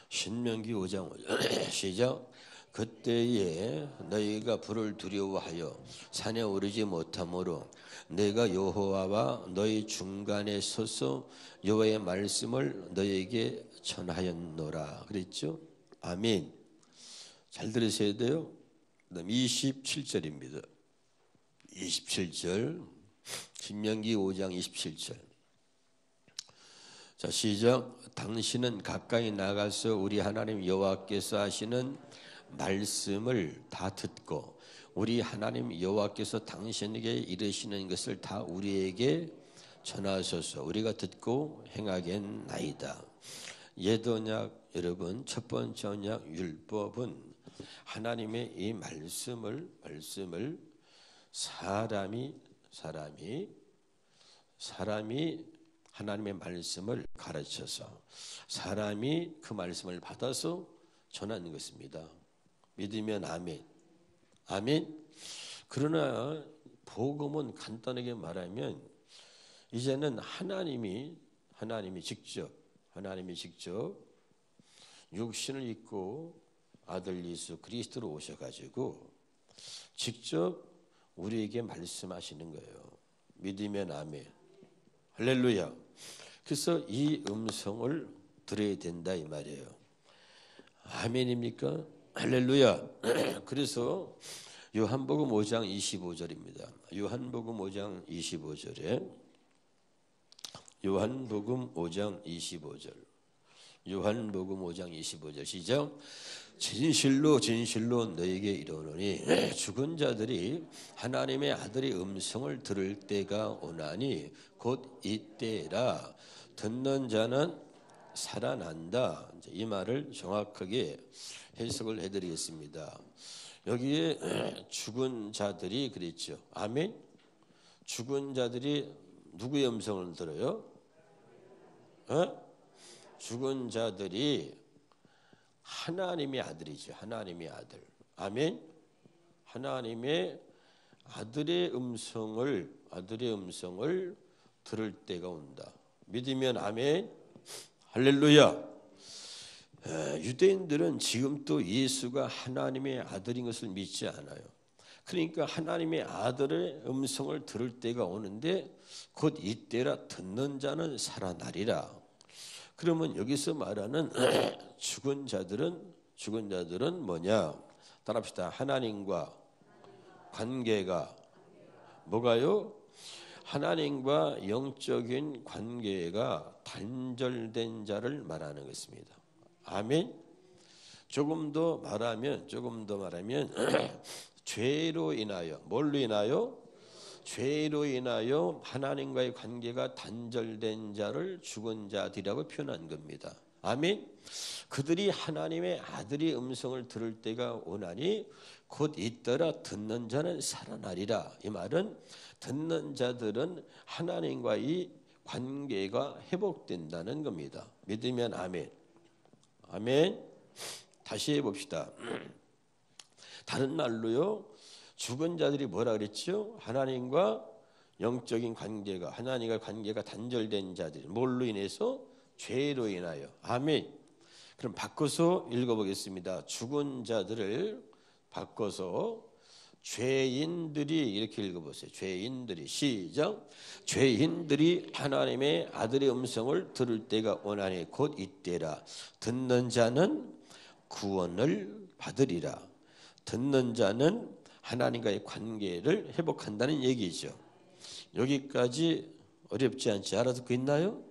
신명기 5장 5절 시작. 그때에 너희가 불을 두려워하여 산에 오르지 못하므로 내가 여호와와 너희 중간에 서서 여호와의 말씀을 너희에게 전하였노라 그랬죠. 아멘. 잘 들으셔야 돼요. 그다음 27절입니다. 27절 신명기 5장 27절. 자 시작. 당신은 가까이 나가서 우리 하나님 여호와께서 하시는 말씀을 다 듣고 우리 하나님 여호와께서 당신에게 이르시는 것을 다 우리에게 전하소서. 우리가 듣고 행하겠나이다. 옛 언약 여러분 첫 번째 언약 율법은 하나님의 이 말씀을 사람이 하나님의 말씀을 가르쳐서 사람이 그 말씀을 받아서 전하는 것입니다. 믿으면 아멘. 아멘. 그러나 복음은 간단하게 말하면 이제는 하나님이 직접 육신을 입고 아들 예수 그리스도로 오셔가지고 직접 우리에게 말씀하시는 거예요. 믿으면 아멘. 할렐루야. 그래서 이 음성을 들어야 된다 이 말이에요. 아멘입니까? 할렐루야. 그래서 요한복음 5장 25절입니다. 요한복음 5장 25절에 요한복음 5장 25절 시작. 진실로 너에게 이르노니 죽은 자들이 하나님의 아들의 음성을 들을 때가 오나니 곧 이때라. 듣는 자는 살아난다. 이 말을 정확하게 해석을 해드리겠습니다. 여기에 죽은 자들이 그랬죠. 아멘. 죽은 자들이 누구의 음성을 들어요? 죽은 자들이 하나님의 아들이죠. 하나님의 아들. 아멘. 하나님의 아들의 음성을 들을 때가 온다. 믿으면 아멘. 할렐루야. 유대인들은 지금도 예수가 하나님의 아들인 것을 믿지 않아요. 그러니까 하나님의 아들의 음성을 들을 때가 오는데 곧 이때라. 듣는 자는 살아나리라. 그러면 여기서 말하는 죽은 자들은 뭐냐? 따라합시다. 하나님과 관계가 뭐가요? 하나님과 영적인 관계가 단절된 자를 말하는 것입니다. 아멘. 조금 더 말하면 죄로 인하여 뭘로 인하여? 죄로 인하여 하나님과의 관계가 단절된 자를 죽은 자들이라고 표현한 겁니다. 아멘. 그들이 하나님의 아들의 음성을 들을 때가 오나니 곧 잇따라 듣는 자는 살아나리라. 이 말은 듣는 자들은 하나님과의 관계가 회복된다는 겁니다. 믿으면 아멘. 아멘. 다시 해봅시다. 다른 말로요. 죽은 자들이 뭐라 그랬죠? 하나님과 영적인 관계가 단절된 자들. 뭘로 인해서? 죄로 인하여. 아멘. 그럼 바꿔서 읽어보겠습니다. 죽은 자들을 바꿔서 죄인들이 이렇게 읽어보세요. 죄인들이 시작. 죄인들이 하나님의 아들의 음성을 들을 때가 오나니 곧 이때라. 듣는 자는 구원을 받으리라. 듣는 자는 하나님과의 관계를 회복한다는 얘기죠. 여기까지 어렵지 않지? 알아듣고 있나요?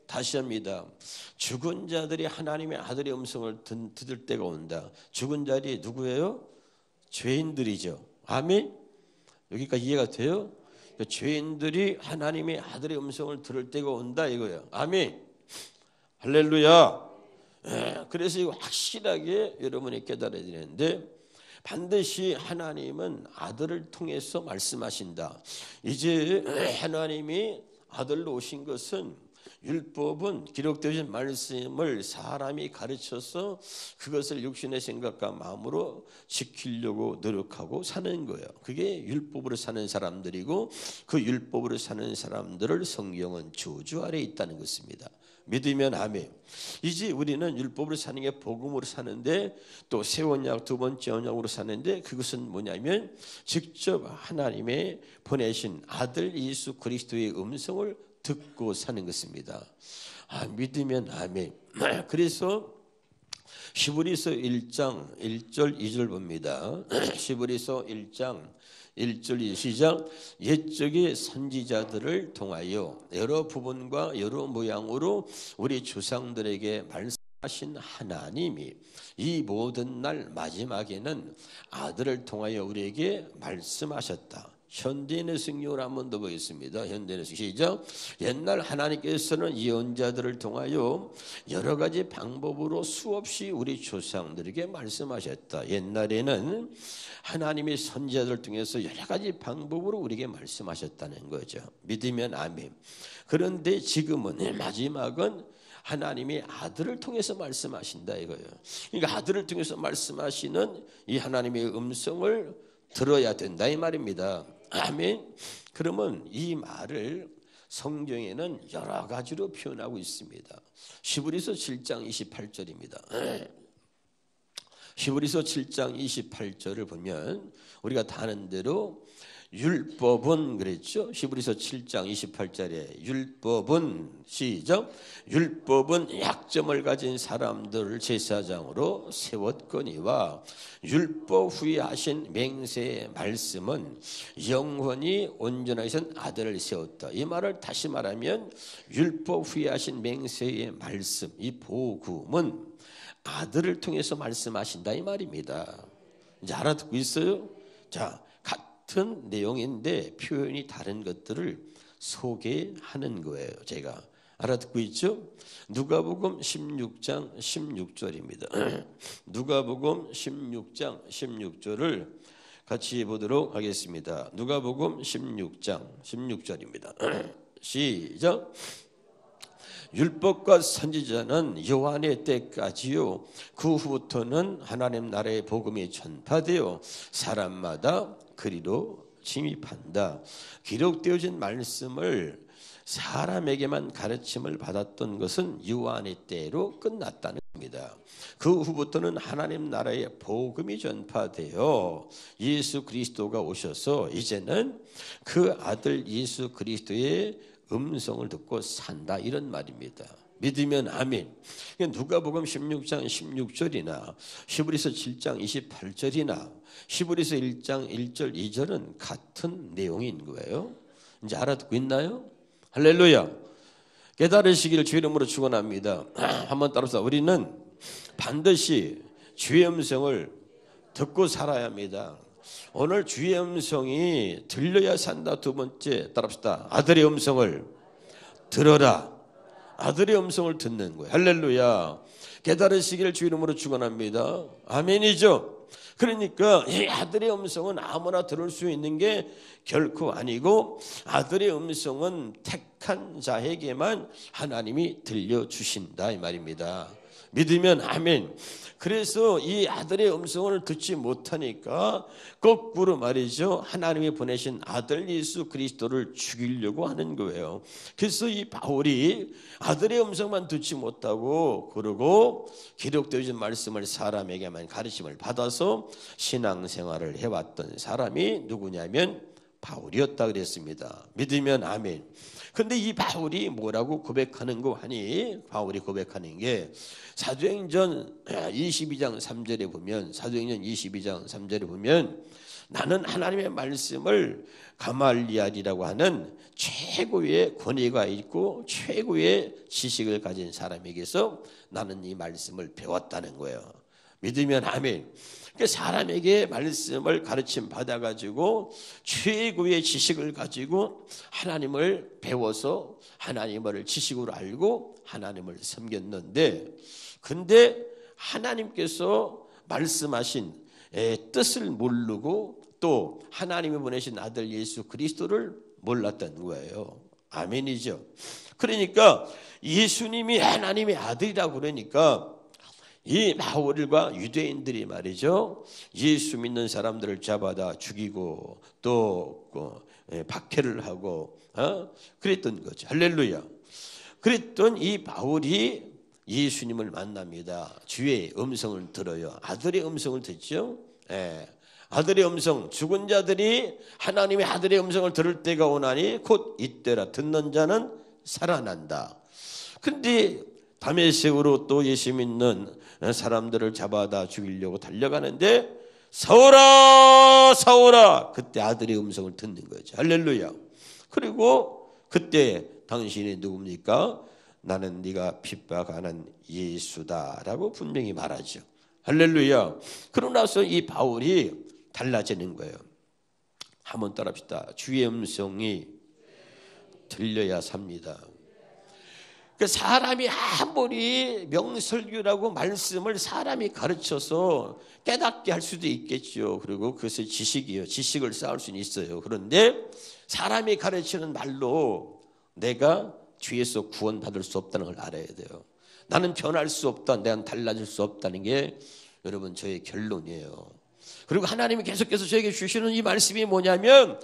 다시 합니다. 죽은 자들이 하나님의 아들의 음성을 들을 때가 온다. 죽은 자들이 누구예요? 죄인들이죠. 아멘. 여기까지 이해가 돼요? 죄인들이 하나님의 아들의 음성을 들을 때가 온다 이거예요. 아멘. 할렐루야. 그래서 이거 확실하게 여러분이 깨달아야 되는데 반드시 하나님은 아들을 통해서 말씀하신다. 이제 하나님이 아들로 오신 것은 율법은 기록되신 말씀을 사람이 가르쳐서 그것을 육신의 생각과 마음으로 지키려고 노력하고 사는 거예요. 그게 율법으로 사는 사람들이고 그 율법으로 사는 사람들을 성경은 저주 아래 있다는 것입니다. 믿으면 아멘. 이제 우리는 율법으로 사는 게 복음으로 사는데 또 새 언약 두 번째 언약으로 사는데 그것은 뭐냐면 직접 하나님의 보내신 아들 예수 그리스도의 음성을 듣고 사는 것입니다. 믿으면 아멘. 그래서 히브리서 1장 1절 2절 봅니다. 히브리서 1장 1절 2절 시작. 옛적의 선지자들을 통하여 여러 부분과 여러 모양으로 우리 조상들에게 말씀하신 하나님이 이 모든 날 마지막에는 아들을 통하여 우리에게 말씀하셨다. 현대인의 성경을 한 번 더 보겠습니다. 현대인의 성경 시작. 옛날 하나님께서는 예언자들을 통하여 여러 가지 방법으로 수없이 우리 조상들에게 말씀하셨다. 옛날에는 하나님의 선지자들 통해서 여러 가지 방법으로 우리에게 말씀하셨다는 거죠. 믿으면 아멘. 그런데 지금은 마지막은 하나님이 아들을 통해서 말씀하신다 이거예요. 그러니까 아들을 통해서 말씀하시는 이 하나님의 음성을 들어야 된다 이 말입니다. 아멘. 그러면 이 말을 성경에는 여러 가지로 표현하고 있습니다. 히브리서 7장 28절입니다. 히브리서 7장 28절을 보면 우리가 다 아는 대로 율법은 그랬죠. 히브리서 7장 28절에 율법은 시작. 율법은 약점을 가진 사람들을 제사장으로 세웠거니와 율법 후에 하신 맹세의 말씀은 영원히 온전하신 아들을 세웠다. 이 말을 다시 말하면 율법 후에 하신 맹세의 말씀, 이 복음은 아들을 통해서 말씀하신다 이 말입니다. 이제 알아듣고 있어요? 자, 같은 내용인데 표현이 다른 것들을 소개하는 거예요. 제가 알아듣고 있죠? 누가복음 16장 16절입니다. 누가복음 16장 16절을 같이 보도록 하겠습니다. 누가복음 16장 16절입니다. 시작. 율법과 선지자는 요한의 때까지요. 그 후부터는 하나님 나라의 복음이 전파되어 사람마다 그리로 침입한다. 기록되어진 말씀을 사람에게만 가르침을 받았던 것은 요한의 때로 끝났다는 겁니다. 그 후부터는 하나님 나라의 복음이 전파되어 예수 그리스도가 오셔서 이제는 그 아들 예수 그리스도의 음성을 듣고 산다 이런 말입니다. 믿으면 아멘. 누가복음 16장 16절이나 히브리서 7장 28절이나 히브리서 1장 1절 2절은 같은 내용인 거예요. 이제 알아듣고 있나요? 할렐루야. 깨달으시기를 주의 이름으로 축원합니다. 한번 따라서 우리는 반드시 주의 음성을 듣고 살아야 합니다. 오늘 주의 음성이 들려야 산다. 두 번째 따라합시다. 아들의 음성을 들어라. 아들의 음성을 듣는 거예요. 할렐루야. 깨달으시기를 주 이름으로 축원합니다. 아멘이죠. 그러니까 이 아들의 음성은 아무나 들을 수 있는 게 결코 아니고 아들의 음성은 택한 자에게만 하나님이 들려주신다 이 말입니다. 믿으면 아멘. 그래서 이 아들의 음성을 듣지 못하니까 거꾸로 말이죠. 하나님이 보내신 아들 예수 그리스도를 죽이려고 하는 거예요. 그래서 이 바울이 아들의 음성만 듣지 못하고 그러고 기록되어진 말씀을 사람에게만 가르침을 받아서 신앙생활을 해왔던 사람이 누구냐면 바울이었다 그랬습니다. 믿으면 아멘. 근데 이 바울이 뭐라고 고백하는 거 하니? 바울이 고백하는 게 사도행전 22장 3절에 보면 사도행전 22장 3절에 보면 나는 하나님의 말씀을 가말리알이라고 하는 최고의 권위가 있고 최고의 지식을 가진 사람에게서 나는 이 말씀을 배웠다는 거예요. 믿으면 아멘. 그러니까 사람에게 말씀을 가르침 받아가지고 최고의 지식을 가지고 하나님을 배워서 하나님을 지식으로 알고 하나님을 섬겼는데 근데 하나님께서 말씀하신 뜻을 모르고 또 하나님이 보내신 아들 예수 그리스도를 몰랐던 거예요. 아멘이죠. 그러니까 예수님이 하나님의 아들이라고 그러니까 이 바울과 유대인들이 말이죠. 예수 믿는 사람들을 잡아다 죽이고 또 박해를 하고 그랬던 거죠. 할렐루야. 그랬던 이 바울이 예수님을 만납니다. 주의 음성을 들어요. 아들의 음성을 듣죠. 예. 아들의 음성, 죽은 자들이 하나님의 아들의 음성을 들을 때가 오나니 곧 이때라. 듣는 자는 살아난다. 그런데 다메섹으로 또 예수 믿는 사람들을 잡아다 죽이려고 달려가는데 사울아 사울아, 그때 아들의 음성을 듣는 거죠. 할렐루야. 그리고 그때 당신이 누굽니까? 나는 네가 핍박하는 예수다라고 분명히 말하죠. 할렐루야. 그러고 나서 이 바울이 달라지는 거예요. 한번 따라합시다. 주의 음성이 들려야 삽니다. 그 사람이 아무리 명설교라고 말씀을 사람이 가르쳐서 깨닫게 할 수도 있겠죠. 그리고 그것이 지식이에요. 지식을 쌓을 수는 있어요. 그런데 사람이 가르치는 말로 내가 죄에서 구원받을 수 없다는 걸 알아야 돼요. 나는 변할 수 없다, 내가 달라질 수 없다는 게 여러분 저의 결론이에요. 그리고 하나님이 계속해서 저에게 주시는 이 말씀이 뭐냐면,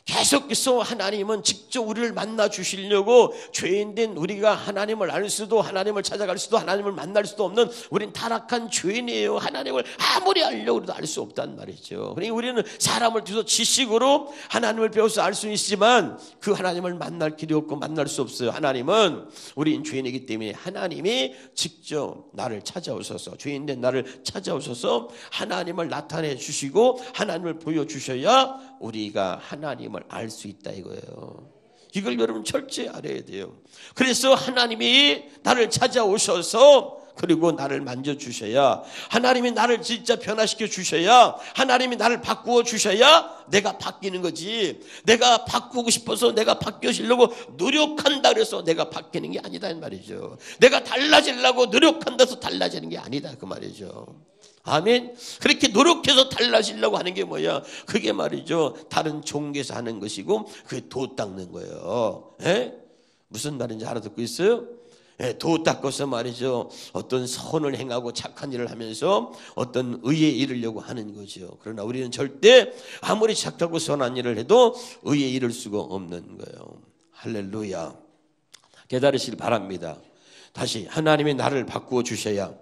계속해서 하나님은 직접 우리를 만나 주시려고, 죄인된 우리가 하나님을 알 수도, 하나님을 찾아갈 수도, 하나님을 만날 수도 없는 우린 타락한 죄인이에요. 하나님을 아무리 알려고 해도 알 수 없단 말이죠. 그러니까 우리는 사람을 통해서 지식으로 하나님을 배워서 알 수는 있지만 그 하나님을 만날 길이 없고 만날 수 없어요. 하나님은, 우린 죄인이기 때문에 하나님이 직접 나를 찾아오셔서, 죄인된 나를 찾아오셔서 하나님을 나타내 주시고 하나님을 보여주셔야 우리가 하나님을 알 수 있다 이거예요. 이걸 여러분 철저히 알아야 돼요. 그래서 하나님이 나를 찾아오셔서, 그리고 나를 만져주셔야, 하나님이 나를 진짜 변화시켜 주셔야, 하나님이 나를 바꾸어 주셔야 내가 바뀌는 거지, 내가 바꾸고 싶어서 내가 바뀌어지려고 노력한다 그래서 내가 바뀌는 게 아니다 이 말이죠. 내가 달라지려고 노력한다서 달라지는 게 아니다 그 말이죠. 아멘. 그렇게 노력해서 달라지려고 하는 게 뭐야? 그게 말이죠, 다른 종교에서 하는 것이고 그게 도 닦는 거예요. 에? 무슨 말인지 알아듣고 있어요? 에, 도 닦아서 말이죠, 어떤 선을 행하고 착한 일을 하면서 어떤 의에 이르려고 하는 거죠. 그러나 우리는 절대 아무리 착하고 선한 일을 해도 의에 이를 수가 없는 거예요. 할렐루야. 깨달으시길 바랍니다. 다시, 하나님이 나를 바꾸어 주셔야,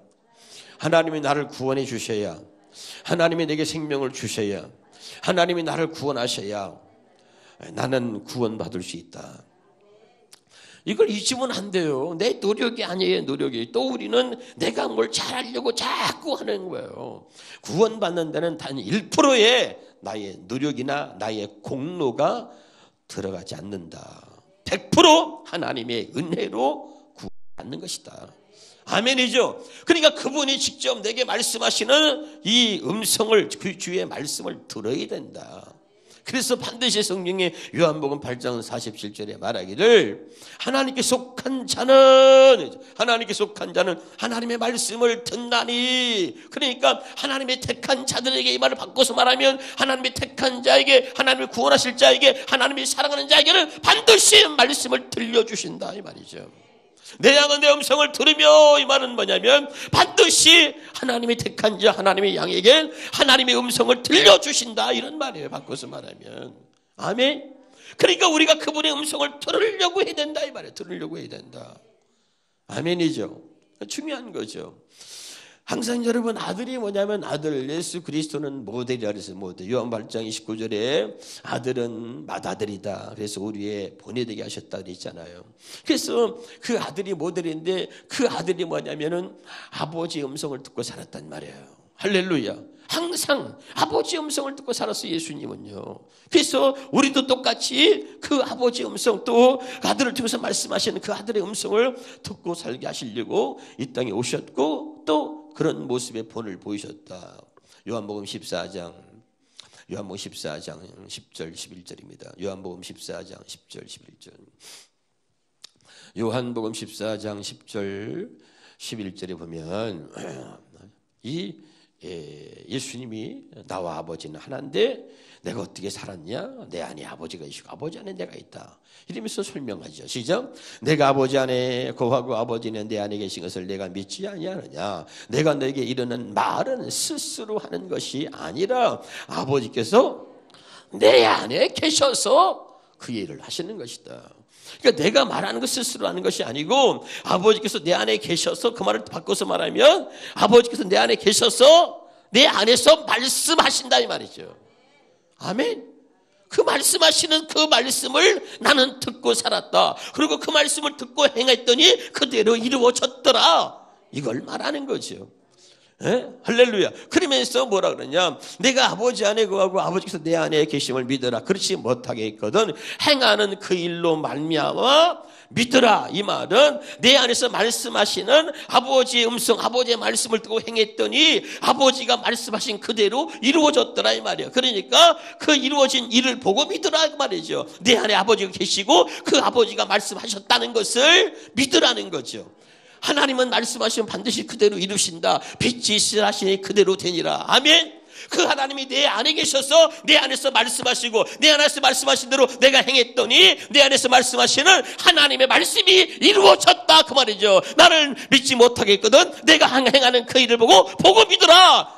하나님이 나를 구원해 주셔야, 하나님이 내게 생명을 주셔야, 하나님이 나를 구원하셔야 나는 구원받을 수 있다. 이걸 잊으면 안 돼요. 내 노력이 아니에요. 노력이. 또 우리는 내가 뭘 잘하려고 자꾸 하는 거예요. 구원받는 데는 단 1%의 나의 노력이나 나의 공로가 들어가지 않는다. 100% 하나님의 은혜로 구원받는 것이다. 아멘이죠. 그러니까 그분이 직접 내게 말씀하시는 이 음성을, 그 주의 말씀을 들어야 된다. 그래서 반드시 성경에 요한복음 8장 47절에 말하기를, 하나님께 속한 자는, 하나님께 속한 자는 하나님의 말씀을 듣나니. 그러니까 하나님의 택한 자들에게 이 말을 바꿔서 말하면, 하나님의 택한 자에게, 하나님을 구원하실 자에게, 하나님이 사랑하는 자에게는 반드시 말씀을 들려주신다 이 말이죠. 내 양은 내 음성을 들으며, 이 말은 뭐냐면 반드시 하나님의 택한 자, 하나님의 양에게 하나님의 음성을 들려주신다 이런 말이에요, 바꿔서 말하면. 아멘. 그러니까 우리가 그분의 음성을 들으려고 해야 된다 이 말이에요. 들으려고 해야 된다. 아멘이죠. 중요한 거죠. 항상 여러분, 아들이 뭐냐면, 아들, 예수 그리스도는 모델이라 그래서 모델. 요한 8장 29절에 아들은 맏아들이다, 그래서 우리의 보내되게 하셨다 그랬잖아요. 그래서 그 아들이 모델인데, 그 아들이 뭐냐면은 아버지의 음성을 듣고 살았단 말이에요. 할렐루야. 항상 아버지의 음성을 듣고 살았어요, 예수님은요. 그래서 우리도 똑같이 그 아버지의 음성, 또 아들을 통해서 말씀하시는 그 아들의 음성을 듣고 살게 하시려고 이 땅에 오셨고, 또 그런 모습의 본을 보이셨다. 요한복음 14장 10절 11절입니다. 요한복음 14장 10절 11절. 요한복음 14장 10절 11절에 보면 예수님이 나와 아버지는 하나인데 내가 어떻게 살았냐? 내 안에 아버지가 있고 아버지 안에 내가 있다, 이러면서 설명하죠. 시작. 내가 아버지 안에 거하고 아버지는 내 안에 계신 것을 내가 믿지 아니하느냐? 내가 너에게 이르는 말은 스스로 하는 것이 아니라 아버지께서 내 안에 계셔서 그 일을 하시는 것이다. 그러니까 내가 말하는 것 스스로 하는 것이 아니고 아버지께서 내 안에 계셔서, 그 말을 바꿔서 말하면 아버지께서 내 안에 계셔서 내 안에서 말씀하신다 이 말이죠. 아멘. 그 말씀하시는 그 말씀을 나는 듣고 살았다. 그리고 그 말씀을 듣고 행했더니 그대로 이루어졌더라. 이걸 말하는 거죠. 예? 할렐루야. 그러면서 뭐라 그러냐, 내가 아버지 안에 거하고 아버지께서 내 안에 계심을 믿어라. 그렇지 못하게 했거든 행하는 그 일로 말미암아 믿어라. 이 말은 내 안에서 말씀하시는 아버지의 음성, 아버지의 말씀을 듣고 행했더니 아버지가 말씀하신 그대로 이루어졌더라 이 말이야. 그러니까 그 이루어진 일을 보고 믿으라 그 말이죠. 내 안에 아버지가 계시고 그 아버지가 말씀하셨다는 것을 믿으라는 거죠. 하나님은 말씀하시면 반드시 그대로 이루신다. 빛이 있으시니 그대로 되니라. 아멘. 그 하나님이 내 안에 계셔서 내 안에서 말씀하시고 내 안에서 말씀하신 대로 내가 행했더니 내 안에서 말씀하시는 하나님의 말씀이 이루어졌다 그 말이죠. 나를 믿지 못하게 했거든 내가 행하는 그 일을 보고 믿으라.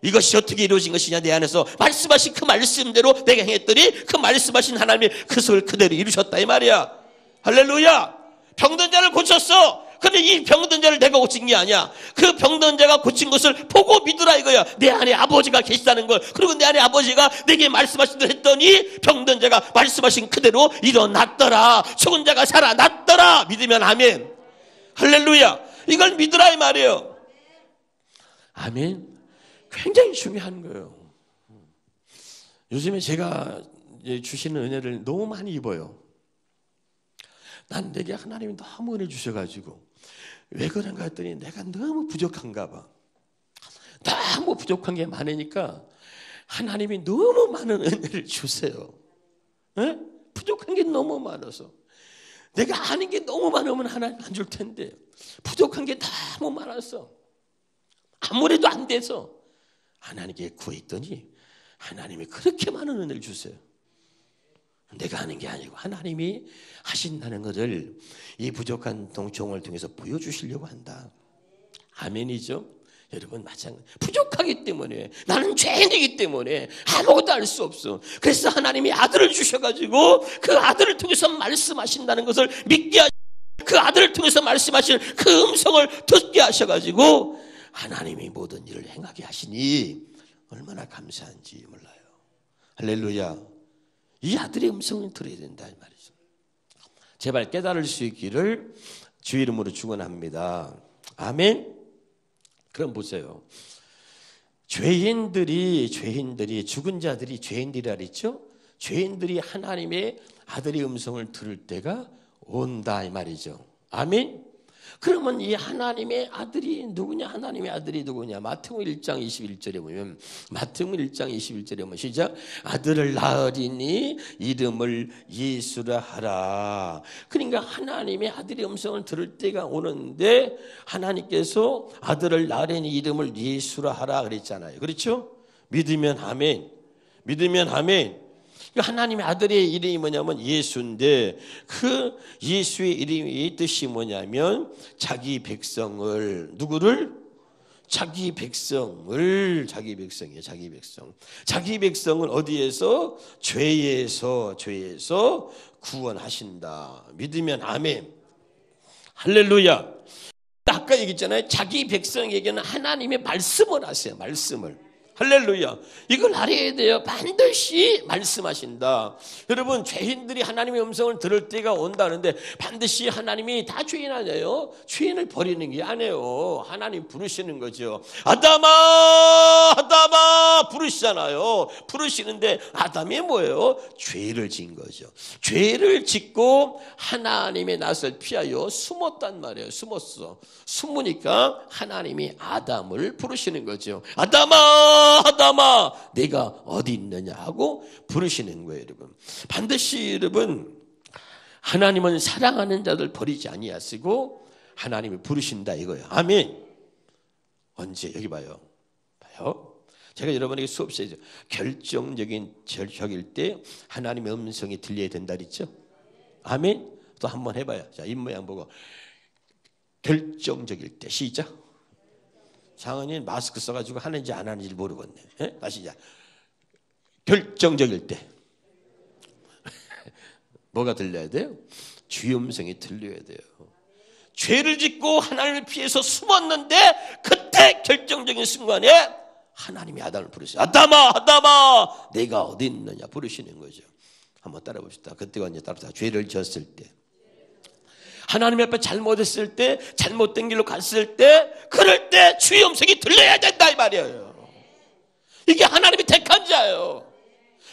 이것이 어떻게 이루어진 것이냐, 내 안에서 말씀하신 그 말씀대로 내가 행했더니 그 말씀하신 하나님이 그 속을 그대로 이루셨다 이 말이야. 할렐루야. 병든 자를 고쳤어. 근데 이 병든 자를 내가 고친 게 아니야. 그 병든 자가 고친 것을 보고 믿으라 이거야. 내 안에 아버지가 계시다는 걸. 그리고 내 안에 아버지가 내게 말씀하신 대로 했더니 병든 자가 말씀하신 그대로 일어났더라. 죽은 자가 살아났더라. 믿으면 아멘. 할렐루야. 이걸 믿으라 이 말이에요. 아멘. 굉장히 중요한 거예요. 요즘에 제가 주시는 은혜를 너무 많이 입어요. 난 내게 하나님이 너무 은혜 주셔가지고 왜 그런가 했더니 내가 너무 부족한가 봐. 너무 부족한 게 많으니까 하나님이 너무 많은 은혜를 주세요. 에? 부족한 게 너무 많아서. 내가 아는 게 너무 많으면 하나님 안 줄 텐데 부족한 게 너무 많아서 아무래도 안 돼서 하나님께 구했더니 하나님이 그렇게 많은 은혜를 주세요. 내가 하는 게 아니고 하나님이 하신다는 것을 이 부족한 종을 통해서 보여주시려고 한다. 아멘이죠? 여러분 마찬가지. 부족하기 때문에, 나는 죄인이기 때문에 아무것도 알 수 없어. 그래서 하나님이 아들을 주셔가지고 그 아들을 통해서 말씀하신다는 것을 믿게 하시고 그 아들을 통해서 말씀하실 그 음성을 듣게 하셔가지고 하나님이 모든 일을 행하게 하시니 얼마나 감사한지 몰라요. 할렐루야. 이 아들의 음성을 들어야 된다 이 말이죠. 제발 깨달을 수 있기를 주 이름으로 축원합니다. 아멘. 그럼 보세요. 죄인들이 죽은 자들이 죄인들이라 그랬죠. 죄인들이 하나님의 아들의 음성을 들을 때가 온다 이 말이죠. 아멘. 그러면 이 하나님의 아들이 누구냐? 하나님의 아들이 누구냐? 마태복음 1장 21절에 보면, 마태복음 1장 21절에 보면 시작. 아들을 낳으리니 이름을 예수라 하라. 그러니까 하나님의 아들의 음성을 들을 때가 오는데 하나님께서 아들을 낳으리니 이름을 예수라 하라 그랬잖아요. 그렇죠? 믿으면 아멘. 믿으면 아멘. 하나님의 아들의 이름이 뭐냐면 예수인데 그 예수의 이름의 뜻이 뭐냐면 자기 백성을, 누구를? 자기 백성이에요. 자기 백성. 자기 백성을 어디에서? 죄에서 구원하신다. 믿으면 아멘. 할렐루야. 아까 얘기했잖아요. 자기 백성에게는 하나님의 말씀을 하세요. 말씀을. 할렐루야. 이걸 알아야 돼요. 반드시 말씀하신다. 여러분, 죄인들이 하나님의 음성을 들을 때가 온다는데 반드시 하나님이 다 죄인 아니에요. 죄인을 버리는 게 아니에요. 하나님 부르시는 거죠. 아담아 부르시잖아요. 부르시는데 아담이 뭐예요? 죄를 진 거죠. 죄를 짓고 하나님의 낯을 피하여 숨었단 말이에요. 숨으니까 하나님이 아담을 부르시는 거죠. 아담아 내가 어디 있느냐 하고 부르시는 거예요. 여러분, 반드시 여러분, 하나님은 사랑하는 자들 버리지 아니하시고 하나님이 부르신다 이거예요. 아멘. 언제? 여기 봐요. 제가 여러분에게 수업시에서 결정적인 적일 때 하나님의 음성이 들려야 된다 그랬죠. 아멘. 또 한번 해봐요. 자, 입모양 보고 결정적일 때 시작. 장은이 마스크 써가지고 하는지 안 하는지 모르겠네. 에? 다시 시작. 결정적일 때 뭐가 들려야 돼요? 주의 음성이 들려야 돼요. 죄를 짓고 하나님을 피해서 숨었는데 그때 결정적인 순간에 하나님이 아담을 부르세요. 아담아, 아담아, 내가 어디 있느냐 부르시는 거죠. 한번 따라 봅시다. 그때가 이제 따라서 죄를 지었을 때, 하나님 앞에 잘못했을 때, 잘못된 길로 갔을 때, 그럴 때 주의 음성이 들려야 된다 이 말이에요. 이게 하나님이 택한 자예요.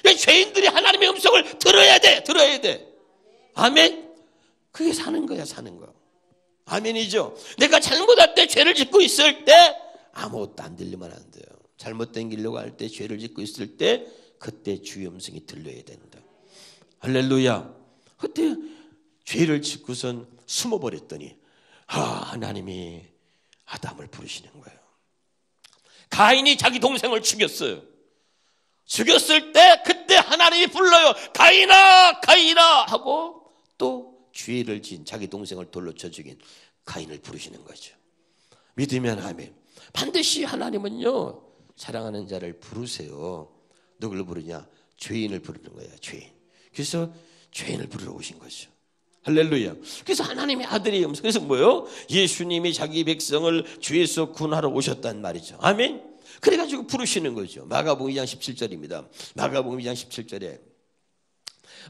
죄인들이 하나님의 음성을 들어야 돼. 아멘. 그게 사는 거야, 사는 거. 아멘이죠. 내가 잘못할 때, 죄를 짓고 있을 때 아무것도 안 들리면 안 돼요. 잘못된 길로 갈 때, 죄를 짓고 있을 때 그때 주의 음성이 들려야 된다. 할렐루야. 그때 죄를 짓고선 숨어버렸더니 하나님이 아담을 부르시는 거예요. 가인이 자기 동생을 죽였어요. 죽였을 때 그때 하나님이 불러요. 가인아, 가인아 하고 또 죄를 지은 자기 동생을 돌로 쳐 죽인 가인을 부르시는 거죠. 믿으면 아멘. 반드시 하나님은요, 사랑하는 자를 부르세요. 누굴 부르냐? 죄인을 부르는 거예요. 죄인. 그래서 죄인을 부르러 오신 거죠. 할렐루야. 그래서 하나님의 아들이 음성. 그래서 뭐요? 예수님이 자기 백성을 죄에서 구원하러 오셨단 말이죠. 아멘. 그래가지고 부르시는 거죠. 마가복음 2장 17절입니다. 마가복음 2장 17절에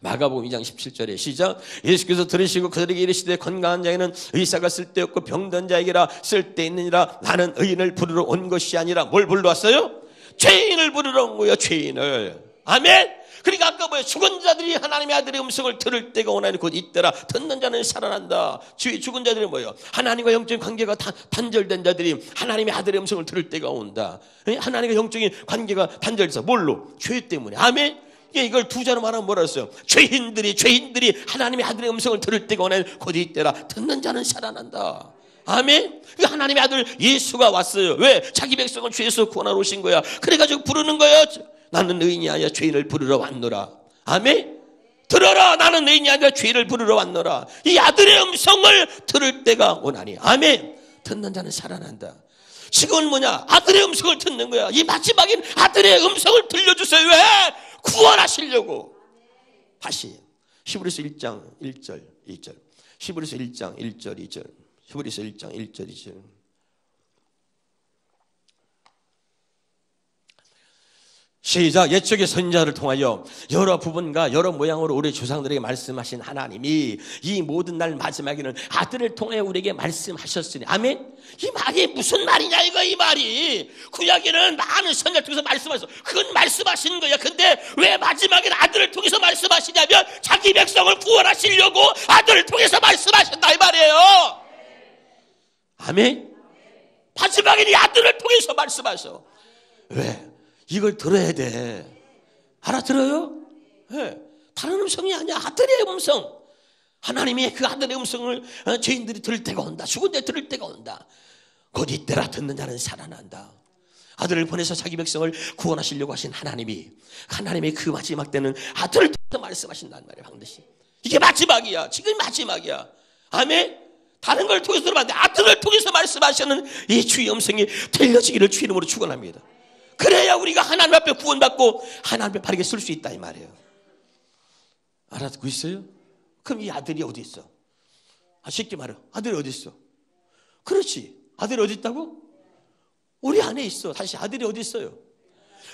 마가복음 2장 17절에 시작. 예수께서 들으시고 그들에게 이르시되 건강한 자에게는 의사가 쓸데없고 병든 자에게라 쓸데있느니라. 나는 의인을 부르러 온 것이 아니라 뭘 부르러 왔어요? 죄인을 부르러 온 거예요. 죄인을. 아멘. 그러니까 아까 뭐예요? 죽은 자들이 하나님의 아들의 음성을 들을 때가 오나니 곧 이때라. 듣는 자는 살아난다. 죽은 자들이 뭐예요? 하나님과 영적인 관계가 단절된 자들이 하나님의 아들의 음성을 들을 때가 온다. 하나님과 영적인 관계가 단절돼서 뭘로? 죄 때문에. 아멘. 이걸 두 자로 말하면 뭐라 했어요? 죄인들이 하나님의 아들의 음성을 들을 때가 오나니 곧 이때라. 듣는 자는 살아난다. 아멘. 하나님의 아들 예수가 왔어요. 왜? 자기 백성을 죄에서 구원하러 오신 거야. 그래가지고 부르는 거예요. 나는 의인이 아니라 죄인을 부르러 왔노라. 아멘. 들어라. 나는 의인이 아니라 죄인을 부르러 왔노라. 이 아들의 음성을 들을 때가 오나니. 아멘. 듣는 자는 살아난다. 지금은 뭐냐? 아들의 음성을 듣는 거야. 이 마지막인 아들의 음성을 들려주세요. 왜? 구원하시려고. 다시 히브리서 1장 1절 2절. 히브리서 1장 1절 2절. 히브리서 1장 1절 2절. 시작. 옛적의 선지자를 통하여 여러 부분과 여러 모양으로 우리 조상들에게 말씀하신 하나님이 이 모든 날 마지막에는 아들을 통해 우리에게 말씀하셨으니. 아멘. 이 말이 무슨 말이냐 이거. 이 말이 구약에는 많은 선지자를 통해서 말씀하셨어. 그건 말씀하시는 거야. 근데 왜 마지막에는 아들을 통해서 말씀하시냐면 자기 백성을 구원하시려고 아들을 통해서 말씀하신다 이 말이에요. 아멘. 마지막에는 이 아들을 통해서 말씀하셔. 왜? 이걸 들어야 돼. 알아들어요? 네. 다른 음성이 아니야. 아들의 음성. 하나님이 그 아들의 음성을 죄인들이 들을 때가 온다. 죽은 자 들을 때가 온다. 곧 이때라. 듣는 자는 살아난다. 아들을 보내서 자기 백성을 구원하시려고 하신 하나님이 그 마지막 때는 아들을 통해서 말씀하신다는 말이에요. 반드시. 이게 마지막이야. 지금 마지막이야. 아멘. 다른 걸 통해서 들어봤는데 아들을 통해서 말씀하시는 이 주의 음성이 들려지기를 주 이름으로 축원합니다. 그래야 우리가 하나님 앞에 구원받고 하나님 앞에 바르게 쓸 수 있다 이 말이에요. 알아듣고 있어요? 그럼 이 아들이 어디 있어? 쉽게 말해. 아들이 어디 있어? 그렇지. 아들이 어디 있다고? 우리 안에 있어. 다시 아들이 어디 있어요?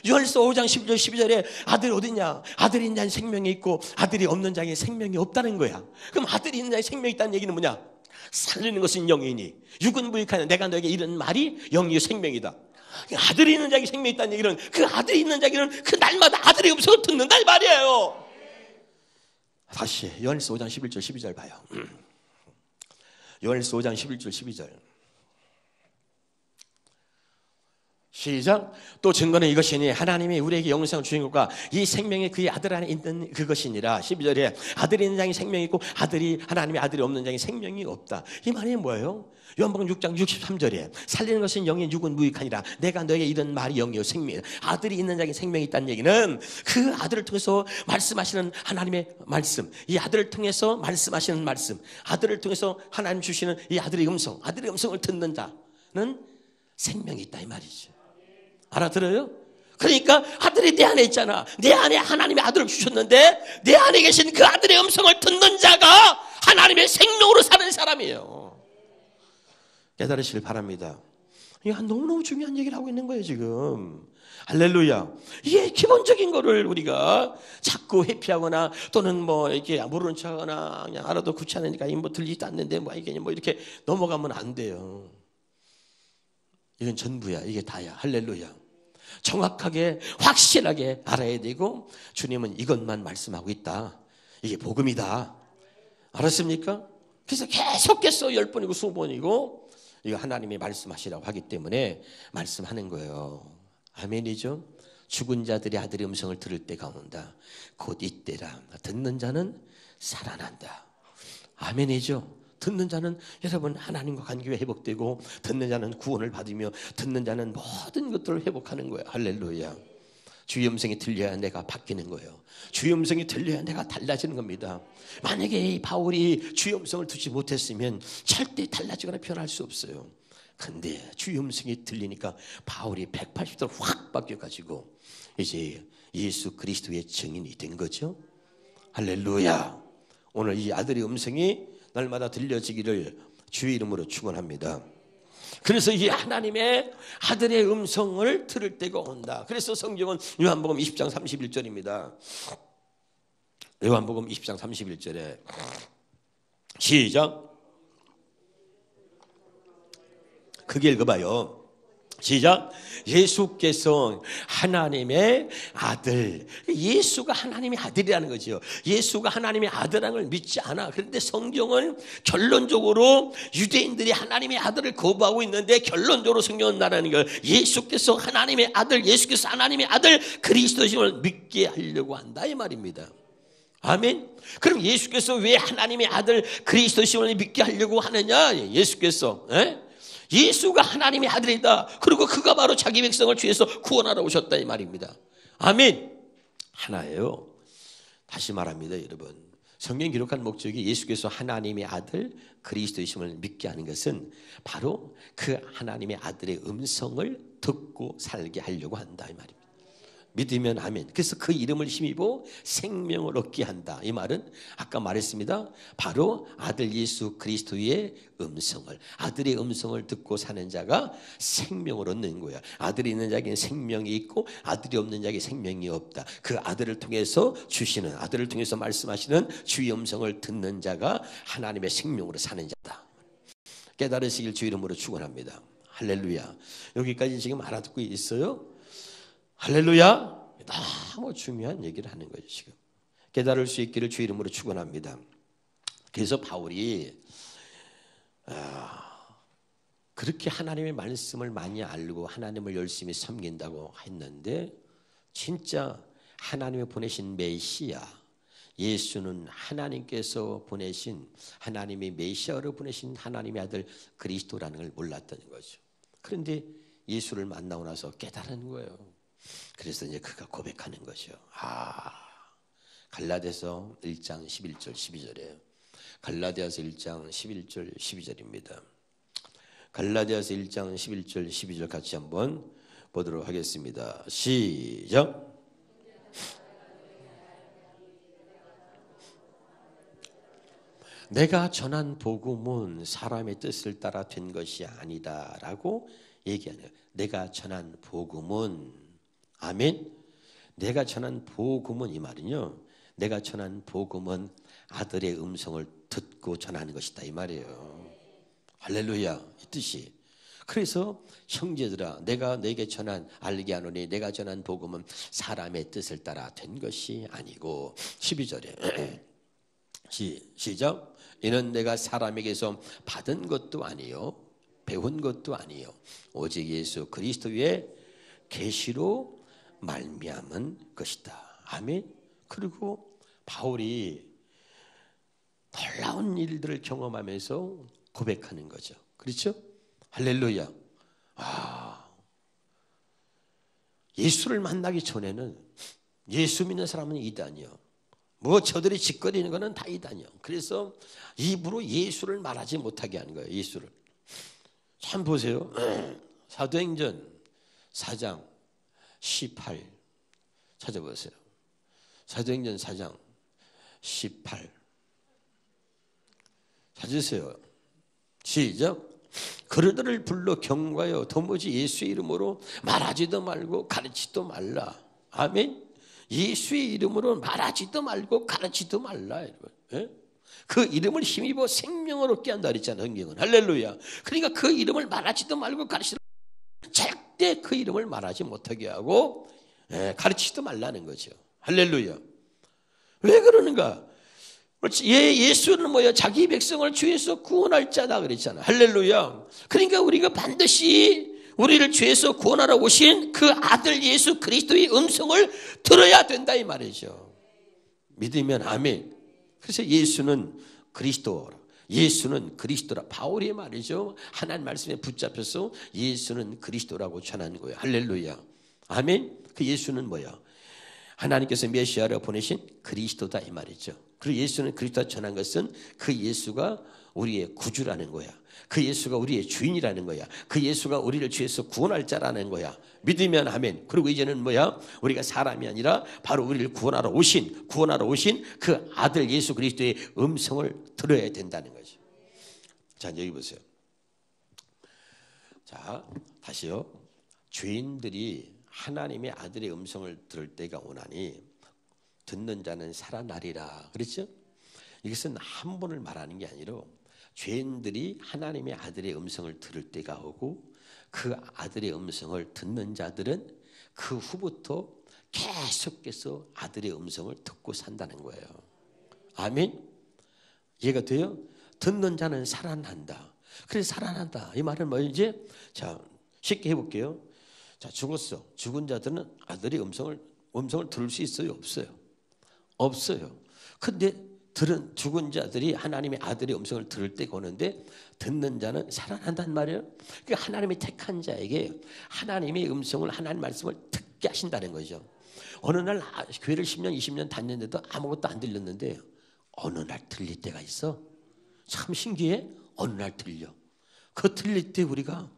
요한일서 5장 11절 12절에 아들이 어디 있냐? 아들이 있는 자는 생명이 있고 아들이 없는 자에게 생명이 없다는 거야. 그럼 아들이 있는 자에 생명이 있다는 얘기는 뭐냐? 살리는 것은 영이니 육은 무익하냐. 내가 너에게 이런 말이 영이요 생명이다. 아들이 있는 자에게 생명이 있다는 얘기는 그 아들이 있는 자에게는 그 날마다 아들의 음성을 듣는다 이 말이에요. 다시 요한일서 5장 11절 12절 봐요. 요한일서 5장 11절 12절 시작. 또 증거는 이것이니 하나님이 우리에게 영생을 주신 것과 이 생명이 그의 아들 안에 있는 그것이니라. 12절에 아들이 있는 자에게 생명이 있고 하나님의 아들이 없는 자에게 생명이 없다. 이 말이 뭐예요? 요한복음 6장 63절에 살리는 것은 영이 육은 무익하니라. 내가 너에게 이런 말이 영이요 생명이다. 아들이 있는 자에게 생명이 있다는 얘기는 그 아들을 통해서 말씀하시는 하나님의 말씀, 이 아들을 통해서 말씀하시는 말씀, 아들을 통해서 하나님 주시는 이 아들의 음성, 아들의 음성을 듣는 자는 생명이 있다 이 말이죠. 알아들어요? 그러니까 아들이 내 안에 있잖아. 내 안에 하나님의 아들을 주셨는데 내 안에 계신 그 아들의 음성을 듣는 자가 하나님의 생명으로 사는 사람이에요. 깨달으시길 바랍니다. 이게 너무너무 중요한 얘기를 하고 있는 거예요 지금. 할렐루야. 이게 기본적인 거를 우리가 자꾸 회피하거나 또는 뭐 이렇게 모르는 척하거나 그냥 알아도 그렇지 않으니까 뭐 들리지도 않는데 뭐 이게 뭐 이렇게 넘어가면 안 돼요. 이건 전부야. 이게 다야. 할렐루야. 정확하게 확실하게 알아야 되고, 주님은 이것만 말씀하고 있다. 이게 복음이다. 알았습니까? 그래서 계속해서 10번이고 20번이고 이거 하나님이 말씀하시라고 하기 때문에 말씀하는 거예요. 아멘이죠? 죽은 자들의 아들의 음성을 들을 때가 온다. 곧 이때라. 듣는 자는 살아난다. 아멘이죠? 듣는 자는 여러분 하나님과 관계가 회복되고, 듣는 자는 구원을 받으며, 듣는 자는 모든 것들을 회복하는 거예요. 할렐루야. 주의 음성이 들려야 내가 바뀌는 거예요. 주의 음성이 들려야 내가 달라지는 겁니다. 만약에 바울이 주의 음성을 듣지 못했으면 절대 달라지거나 변할 수 없어요. 근데 주의 음성이 들리니까 바울이 180도로 확 바뀌어가지고 이제 예수 그리스도의 증인이 된 거죠. 할렐루야. 오늘 이 아들의 음성이 날마다 들려지기를 주의 이름으로 축원합니다. 그래서 이 하나님의 아들의 음성을 들을 때가 온다. 그래서 성경은 요한복음 20장 31절입니다. 요한복음 20장 31절에 시작. 크게 읽어봐요. 시작. 예수께서 하나님의 아들. 예수가 하나님의 아들이라는 거죠. 예수가 하나님의 아들이라는 걸 믿지 않아. 그런데 성경은 결론적으로 유대인들이 하나님의 아들을 거부하고 있는데 결론적으로 성경은 말하는 거예요. 예수께서 하나님의 아들, 예수께서 하나님의 아들 그리스도심을 믿게 하려고 한다 이 말입니다. 아멘. 그럼 예수께서 왜 하나님의 아들 그리스도심을 믿게 하려고 하느냐? 예수께서 예수가 하나님의 아들이다. 그리고 그가 바로 자기 백성을 죄에서 구원하러 오셨다 이 말입니다. 아멘. 하나예요. 다시 말합니다 여러분. 성경 기록한 목적이 예수께서 하나님의 아들 그리스도이심을 믿게 하는 것은 바로 그 하나님의 아들의 음성을 듣고 살게 하려고 한다 이 말입니다. 믿으면 아멘. 그래서 그 이름을 힘입어 생명을 얻게 한다. 이 말은 아까 말했습니다. 바로 아들 예수 그리스도의 음성을, 아들의 음성을 듣고 사는 자가 생명을 얻는 거야. 아들이 있는 자에게는 생명이 있고 아들이 없는 자에게 생명이 없다. 그 아들을 통해서 주시는, 아들을 통해서 말씀하시는 주의 음성을 듣는 자가 하나님의 생명으로 사는 자다. 깨달으시길 주 이름으로 축원합니다. 할렐루야. 여기까지 지금 알아듣고 있어요? 할렐루야. 너무 중요한 얘기를 하는 거예요 지금. 깨달을 수 있기를 주 이름으로 축원합니다. 그래서 바울이 그렇게 하나님의 말씀을 많이 알고 하나님을 열심히 섬긴다고 했는데 진짜 하나님이 보내신 메시아 예수는 하나님께서 보내신, 하나님의 메시아로 보내신 하나님의 아들 그리스도라는 걸 몰랐다는 거죠. 그런데 예수를 만나고 나서 깨달은 거예요. 그래서 이제 그가 고백하는 거죠. 갈라디아서 1장 11절 12절이에요. 갈라디아서 1장 11절 12절입니다. 갈라디아서 1장 11절 12절 같이 한번 보도록 하겠습니다. 시작. 내가 전한 복음은 사람의 뜻을 따라 된 것이 아니다라고 얘기하네요. 내가 전한 복음은, 아멘. 내가 전한 복음은, 이 말은요, 내가 전한 복음은 아들의 음성을 듣고 전하는 것이다 이 말이에요. 할렐루야. 이 뜻이. 그래서 형제들아, 내가 너에게 전한, 알게 하노니 내가 전한 복음은 사람의 뜻을 따라 된 것이 아니고, 12절에 시작. 이는 내가 사람에게서 받은 것도 아니요 배운 것도 아니요 오직 예수 그리스도의 계시로 말미암은 것이다. 아멘. 그리고 바울이 놀라운 일들을 경험하면서 고백하는 거죠. 그렇죠? 할렐루야. 예수를 만나기 전에는 예수 믿는 사람은 이단이요, 뭐 저들이 짓거리는 거는 다 이단이요. 그래서 입으로 예수를 말하지 못하게 하는 거예요. 예수를. 참 보세요. 사도행전 4장 18 찾아보세요. 사도행전 4장 18 찾으세요. 시작. 그들을 불러 경고하여 도무지 예수의 이름으로 말하지도 말고 가르치지도 말라. 아멘. 예수의 이름으로 말하지도 말고 가르치지도 말라. 여러분. 예? 그 이름을 힘입어 생명을 얻게 한다 그랬잖아요. 성경은. 할렐루야. 그러니까 그 이름을 말하지도 말고 가르치지도 말고 절대 그 이름을 말하지 못하게 하고 가르치지도 말라는 거죠. 할렐루야. 왜 그러는가? 예수는 뭐야? 자기 백성을 죄에서 구원할 자다 그랬잖아. 할렐루야. 그러니까 우리가 반드시 우리를 죄에서 구원하러 오신 그 아들 예수 그리스도의 음성을 들어야 된다 이 말이죠. 믿으면 아멘. 그래서 예수는 그리스도라. 예수는 그리스도라. 바울이 말이죠. 하나님 말씀에 붙잡혀서 예수는 그리스도라고 전하는 거예요. 할렐루야. 아멘. 그 예수는 뭐야? 하나님께서 메시아로 보내신 그리스도다 이 말이죠. 그리고 예수는 그리스도가 전한 것은 그 예수가 우리의 구주라는 거야. 그 예수가 우리의 주인이라는 거야. 그 예수가 우리를 죄에서 구원할 자라는 거야. 믿으면 아멘. 그리고 이제는 뭐야? 우리가 사람이 아니라 바로 우리를 구원하러 오신 그 아들 예수 그리스도의 음성을 들어야 된다는 거죠. 자, 여기 보세요. 자, 다시요. 죄인들이 하나님의 아들의 음성을 들을 때가 오나니 듣는 자는 살아나리라. 그렇죠? 이것은 한 번을 말하는 게 아니라 죄인들이 하나님의 아들의 음성을 들을 때가 오고 그 아들의 음성을 듣는 자들은 그 후부터 계속해서 아들의 음성을 듣고 산다는 거예요. 아멘? 이해가 돼요? 듣는 자는 살아난다. 그래서 살아난다. 이 말은 뭐지? 자, 쉽게 해볼게요. 자, 죽었어. 죽은 자들은 아들의 음성을 들을 수 있어요? 없어요? 없어요. 근데 죽은 자들이 하나님의 아들의 음성을 들을 때가 오는데 듣는 자는 살아난단 말이에요. 그러니까 하나님이 택한 자에게 하나님의 음성을, 하나님 말씀을 듣게 하신다는 거죠. 어느 날 교회를 10년, 20년 다녔는데도 아무것도 안 들렸는데 어느 날 들릴 때가 있어. 참 신기해. 어느 날 들려. 그 들릴 때 우리가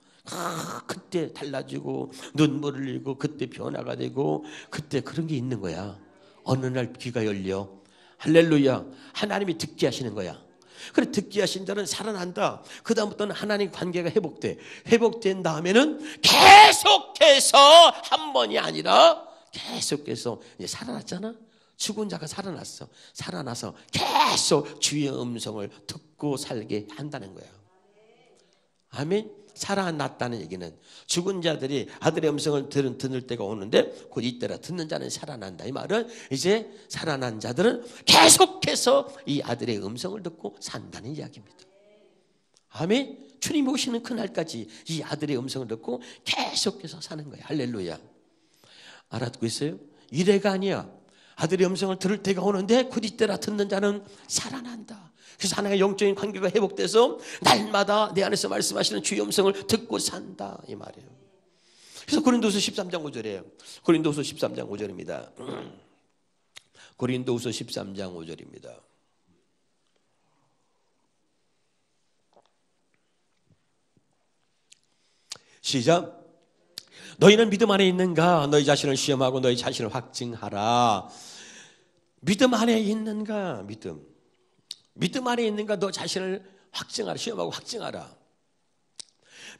그때 달라지고 눈물을 흘리고 그때 변화가 되고 그때 그런 게 있는 거야. 어느 날 귀가 열려. 할렐루야. 하나님이 듣게 하시는 거야. 그래, 듣게 하신 자는 살아난다. 그 다음부터는 하나님 관계가 회복돼. 회복된 다음에는 계속해서 한 번이 아니라 계속해서 이제 살아났잖아. 죽은 자가 살아났어. 살아나서 계속 주의 음성을 듣고 살게 한다는 거야. 아멘. 살아났다는 얘기는 죽은 자들이 아들의 음성을 듣는 때가 오는데 곧 이때라 듣는 자는 살아난다. 이 말은 이제 살아난 자들은 계속해서 이 아들의 음성을 듣고 산다는 이야기입니다. 아멘. 주님 오시는 그날까지 이 아들의 음성을 듣고 계속해서 사는 거예요. 할렐루야. 알아듣고 있어요? 이래가 아니야. 아들의 음성을 들을 때가 오는데 곧 이때라 듣는 자는 살아난다. 그래서 하나님의 영적인 관계가 회복돼서 날마다 내 안에서 말씀하시는 주의 음성을 듣고 산다 이 말이에요. 그래서 고린도후서 13장 5절이에요. 고린도후서 13장 5절입니다. 고린도후서 13장 5절입니다. 시작. 너희는 믿음 안에 있는가? 너희 자신을 시험하고 너희 자신을 확증하라. 믿음 안에 있는가? 믿음 안에 있는가? 너 자신을 확증하라. 시험하고 확증하라.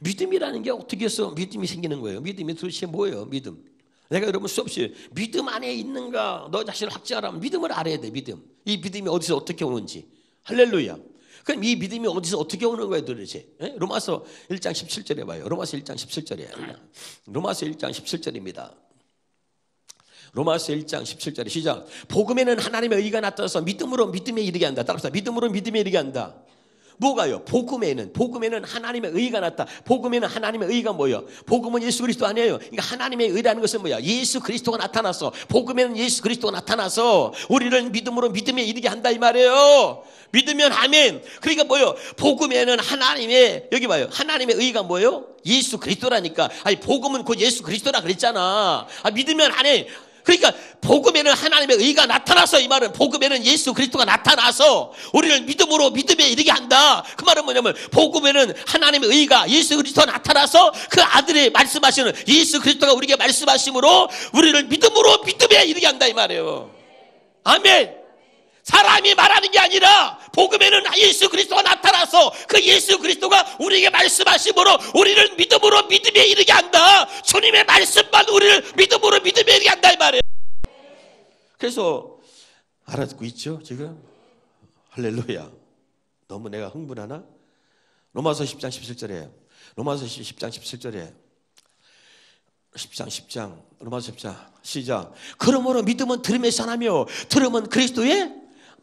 믿음이라는 게 어떻게 해서 믿음이 생기는 거예요? 믿음이 도대체 뭐예요? 믿음. 내가 여러분 수없이 믿음 안에 있는가? 너 자신을 확증하라. 믿음을 알아야 돼. 믿음. 이 믿음이 어디서 어떻게 오는지. 할렐루야. 그럼 이 믿음이 어디서 어떻게 오는 거예요 도대체? 로마서 1장 17절에 봐요. 로마서 1장 17절이에요. 로마서 1장 17절입니다. 로마서 1장 17절에 시작. 복음에는 하나님의 의가 나타나서 믿음으로 믿음에 이르게 한다. 따라합시다. 믿음으로 믿음에 이르게 한다. 뭐가요? 복음에는 하나님의 의가 나타. 복음에는 하나님의 의가 뭐예요? 복음은 예수 그리스도 아니에요. 그러니까 하나님의 의라는 것은 뭐야? 예수 그리스도가 나타나서, 복음에는 예수 그리스도가 나타나서 우리를 믿음으로 믿음에 이르게 한다 이 말이에요. 믿으면 아멘. 그러니까 뭐예요? 복음에는 하나님의, 여기 봐요. 하나님의 의가 뭐예요? 예수 그리스도라니까. 아니 복음은 곧 예수 그리스도라 그랬잖아. 믿으면 아멘. 그러니까 복음에는 하나님의 의가 나타나서, 이 말은 복음에는 예수 그리스도가 나타나서 우리를 믿음으로 믿음에 이르게 한다. 그 말은 뭐냐면 복음에는 하나님의 의가 예수 그리스도가 나타나서 그 아들의 말씀하시는 예수 그리스도가 우리에게 말씀하심으로 우리를 믿음으로 믿음에 이르게 한다 이 말이에요. 아멘. 사람이 말하는 게 아니라 복음에는 예수 그리스도가 나타나서 그 예수 그리스도가 우리에게 말씀하심으로 우리를 믿음으로 믿음에 이르게 한다. 주님의 말씀만 우리를 믿음으로 믿음에 이르게 한다 이 말이에요. 그래서 알아듣고 있죠 지금? 할렐루야. 너무 내가 흥분하나? 로마서 10장 17절에 로마서 10장 17절에 10장 로마서 10장 시작. 그러므로 믿음은 들음에서 나며 들음은 그리스도의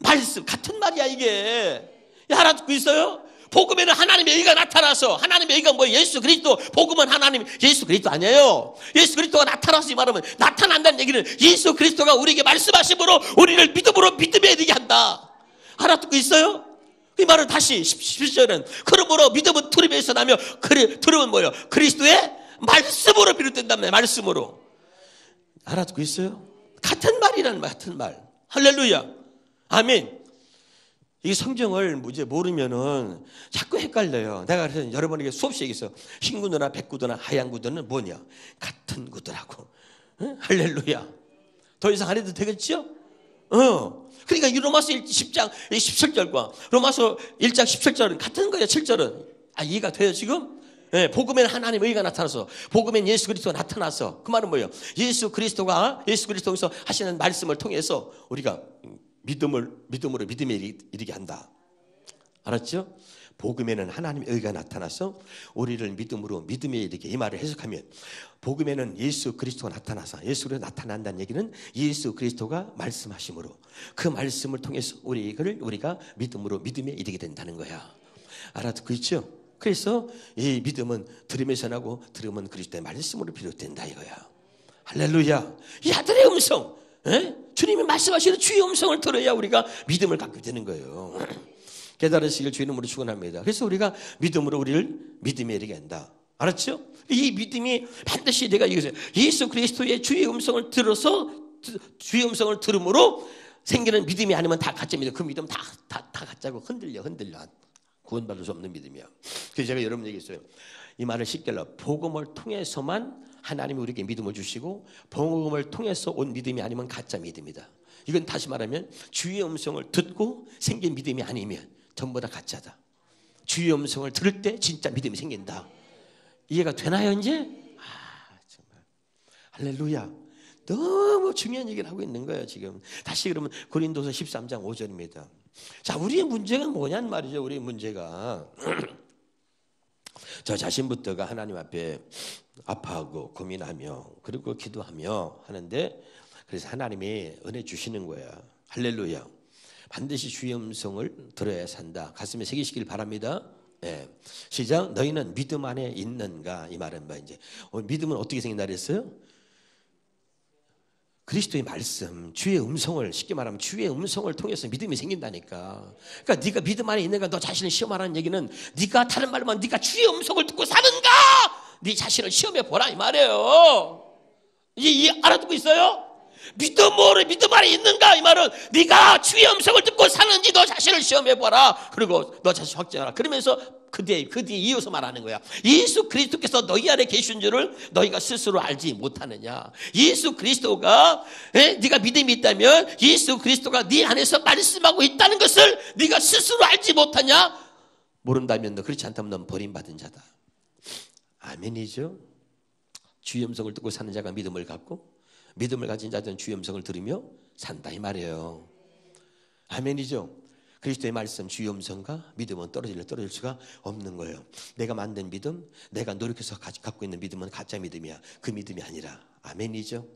말씀. 같은 말이야 이게. 알아듣고 있어요? 복음에는 하나님의 의가 나타나서 하나님의 의가 뭐 예수 그리스도 복음은 하나님 예수 그리스도 아니에요. 예수 그리스도가 나타나서 이 말하면 나타난다는 얘기는 예수 그리스도가 우리에게 말씀하심으로 우리를 믿음으로 믿음에 이르게 한다. 알아듣고 있어요? 이 말은 다시 17절은 그러므로 믿음은 들음에서 나며 들음은 뭐예요? 그리스도의 말씀으로 비롯된단 말이에요. 말씀으로. 알아듣고 있어요? 같은 말이라는 말, 같은 말. 할렐루야. 아멘. 이 성경을 이제 모르면은 자꾸 헷갈려요. 내가 그래서 여러분에게 수없이 얘기했어. 흰 구두나 백 구두나 하얀 구두는 뭐냐? 같은 구두라고. 응? 할렐루야. 더 이상 안 해도 되겠죠? 그러니까 이 로마서 10장 17절과 로마서 1장 17절은 같은 거예요. 7절은. 이해가 돼요 지금? 네, 복음에는 하나님의 의가 나타나서 복음엔 예수 그리스도가 나타나서 그 말은 뭐예요? 예수 그리스도에서 하시는 말씀을 통해서 우리가 믿음으로 믿음에 이르게 한다. 알았죠? 복음에는 하나님의 의가 나타나서 우리를 믿음으로 믿음에 이르게. 이 말을 해석하면 복음에는 예수 그리스도가 나타나서 예수 그리스도가 나타난다는 얘기는 예수 그리스도가 말씀하심으로 그 말씀을 통해서 우리가 믿음으로 믿음에 이르게 된다는 거야. 알아듣고 있죠? 그래서 이 믿음은 들음에서 나고 들음은 그리스도의 말씀으로 비롯된다 이거야. 할렐루야. 이 아들의 음성, 주님이 말씀하시는 주의 음성을 들어야 우리가 믿음을 갖게 되는 거예요. 깨달으시길 주의 이름으로 축원합니다. 그래서 우리가 믿음으로 우리를 믿음에 이르게 한다. 알았죠? 이 믿음이 반드시 내가 이것을 예수 그리스도의 주의 음성을 들어서 주의 음성을 들음으로 생기는 믿음이 아니면 다 가짜 믿음. 그 믿음 다 가짜고 흔들려. 구원받을 수 없는 믿음이야. 그래서 제가 여러분 얘기했어요. 이 말을 쉽게 말로 복음을 통해서만 하나님이 우리에게 믿음을 주시고 복음을 통해서 온 믿음이 아니면 가짜 믿음이다. 이건 다시 말하면 주의 음성을 듣고 생긴 믿음이 아니면 전부 다 가짜다. 주의 음성을 들을 때 진짜 믿음이 생긴다. 이해가 되나요 이제? 정말 할렐루야. 너무 중요한 얘기를 하고 있는 거예요 지금. 다시 그러면 고린도서 13장 5절입니다. 자, 우리의 문제가 뭐냐는 말이죠. 우리의 문제가 저 자신부터가 하나님 앞에 아파하고 고민하며 그리고 기도하며 하는데 그래서 하나님이 은혜 주시는 거야. 할렐루야. 반드시 주의 음성을 들어야 산다. 가슴에 새기시길 바랍니다. 네. 시작. 너희는 믿음 안에 있는가? 이 말은 뭐 이제 믿음은 어떻게 생긴다 그랬어요? 그리스도의 말씀, 주의 음성을 쉽게 말하면 주의 음성을 통해서 믿음이 생긴다니까. 그러니까 네가 믿음 안에 있는가 너 자신을 시험하라는 얘기는 네가 다른 말로 하면 네가 주의 음성을 듣고 사는가? 네 자신을 시험해 보라 이 말이에요. 이제 알아듣고 있어요? 믿음 안에 있는가? 이 말은 네가 주의 음성을 듣고 사는지 너 자신을 시험해 보라. 그리고 너 자신 확증하라. 그러면서 그 뒤에 이어서 말하는 거야. 예수 그리스도께서 너희 안에 계신 줄을 너희가 스스로 알지 못하느냐. 예수 그리스도가 네가 믿음이 있다면 예수 그리스도가 네 안에서 말씀하고 있다는 것을 네가 스스로 알지 못하냐. 모른다면 너 그렇지 않다면 넌 버림받은 자다. 아멘이죠. 주의 음성을 듣고 사는 자가 믿음을 갖고 믿음을 가진 자들은 주의 음성을 들으며 산다 이 말이에요. 아멘이죠. 그리스도의 말씀 주의 음성과 믿음은 떨어질 수가 없는 거예요. 내가 만든 믿음, 내가 노력해서 갖고 있는 믿음은 가짜 믿음이야. 그 믿음이 아니라 아멘이죠.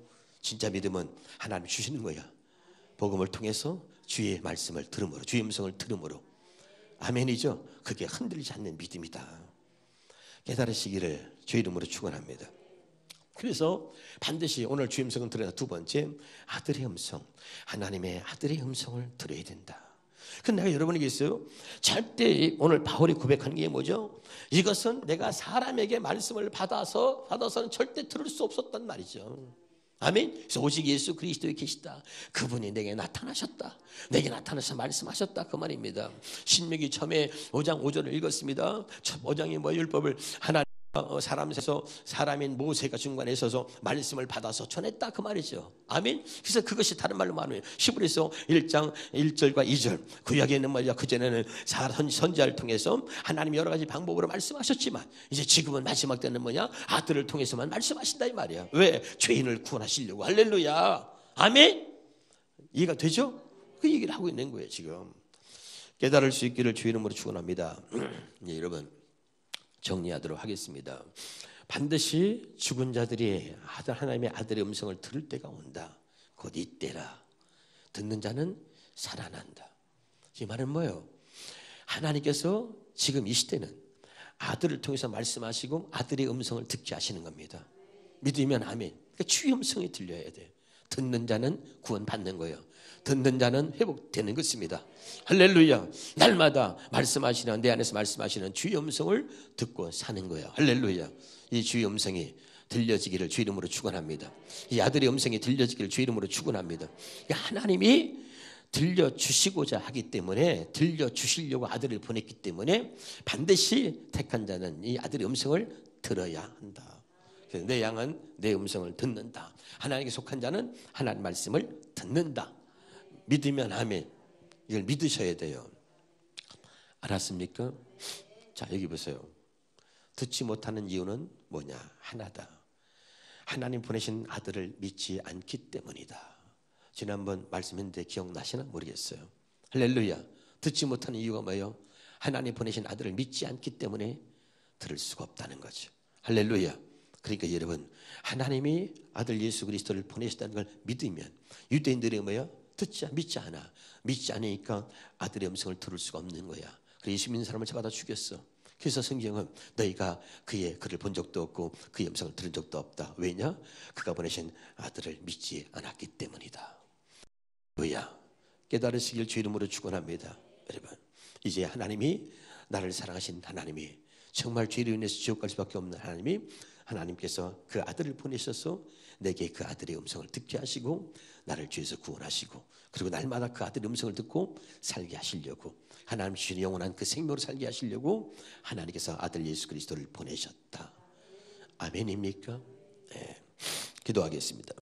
진짜 믿음은 하나님 주시는 거야. 복음을 통해서 주의 말씀을 들음으로 주의 음성을 들음으로 아멘이죠. 그게 흔들리지 않는 믿음이다. 깨달으시기를 주의 이름으로 축원합니다. 그래서 반드시 오늘 주의 음성을 들어야 두 번째 아들의 음성, 하나님의 아들의 음성을 들어야 된다. 근데 내가 여러분에게 있어요. 절대 오늘 바울이 고백하는 게 뭐죠? 이것은 내가 사람에게 말씀을 받아서는 절대 들을 수 없었단 말이죠. 아멘. 그래서 오직 예수 그리스도에 계시다. 그분이 내게 나타나셨다. 내게 나타나서 말씀하셨다. 그 말입니다. 신명기 처음에 5장 5절을 읽었습니다. 5장의 율법을 하나님 사람에서 사람인 모세가 중간에 있어서 말씀을 받아서 전했다 그 말이죠. 아멘. 그래서 그것이 다른 말로 말하면 히브리서 1장 1절과 2절 구약에는 말이야 그전에는 선지자를 통해서 하나님 여러 가지 방법으로 말씀하셨지만 이제 지금은 마지막 때는 뭐냐 아들을 통해서만 말씀하신다 이 말이야. 왜? 죄인을 구원하시려고. 할렐루야. 아멘. 이해가 되죠? 그 얘기를 하고 있는 거예요 지금. 깨달을 수 있기를 주 이름으로 축원합니다. 여러분 정리하도록 하겠습니다. 반드시 죽은 자들이 하나님의 아들의 음성을 들을 때가 온다. 곧 이때라. 듣는 자는 살아난다. 이 말은 뭐예요? 하나님께서 지금 이 시대는 아들을 통해서 말씀하시고 아들의 음성을 듣게 하시는 겁니다. 믿으면 아멘. 그러니까 주의 음성이 들려야 돼. 듣는 자는 구원받는 거예요. 듣는 자는 회복되는 것입니다. 할렐루야. 날마다 말씀하시는 내 안에서 말씀하시는 주의 음성을 듣고 사는 거예요. 할렐루야. 이 주의 음성이 들려지기를 주 이름으로 축원합니다. 이 아들의 음성이 들려지기를 주 이름으로 축원합니다. 하나님이 들려주시고자 하기 때문에 들려주시려고 아들을 보냈기 때문에 반드시 택한 자는 이 아들의 음성을 들어야 한다. 그래서 내 양은 내 음성을 듣는다. 하나님께 속한 자는 하나님 말씀을 듣는다. 믿으면 아멘. 이걸 믿으셔야 돼요. 알았습니까? 자 여기 보세요. 듣지 못하는 이유는 뭐냐? 하나다. 하나님 보내신 아들을 믿지 않기 때문이다. 지난번 말씀했는데 기억나시나 모르겠어요. 할렐루야. 듣지 못하는 이유가 뭐예요? 하나님 보내신 아들을 믿지 않기 때문에 들을 수가 없다는 거죠. 할렐루야. 그러니까 여러분 하나님이 아들 예수 그리스도를 보내셨다는 걸 믿으면 유대인들이 뭐예요? 믿지 않아. 믿지 않으니까 아들의 음성을 들을 수가 없는 거야. 그래서 예수 믿는 사람을 잡아다 죽였어. 그래서 성경은 너희가 그의 글을 본 적도 없고 그의 음성을 들은 적도 없다. 왜냐? 그가 보내신 아들을 믿지 않았기 때문이다. 뭐야? 깨달으시길 주 이름으로 축원합니다. 여러분 이제 하나님이 나를 사랑하신 하나님이 정말 죄로 인해서 지옥 갈 수밖에 없는 하나님께서 그 아들을 보내셔서 내게 그 아들의 음성을 듣게 하시고 나를 죄에서 구원하시고 그리고 날마다 그 아들의 음성을 듣고 살게 하시려고 하나님 주신 영원한 그 생명으로 살게 하시려고 하나님께서 아들 예수 그리스도를 보내셨다. 아멘입니까? 네. 기도하겠습니다.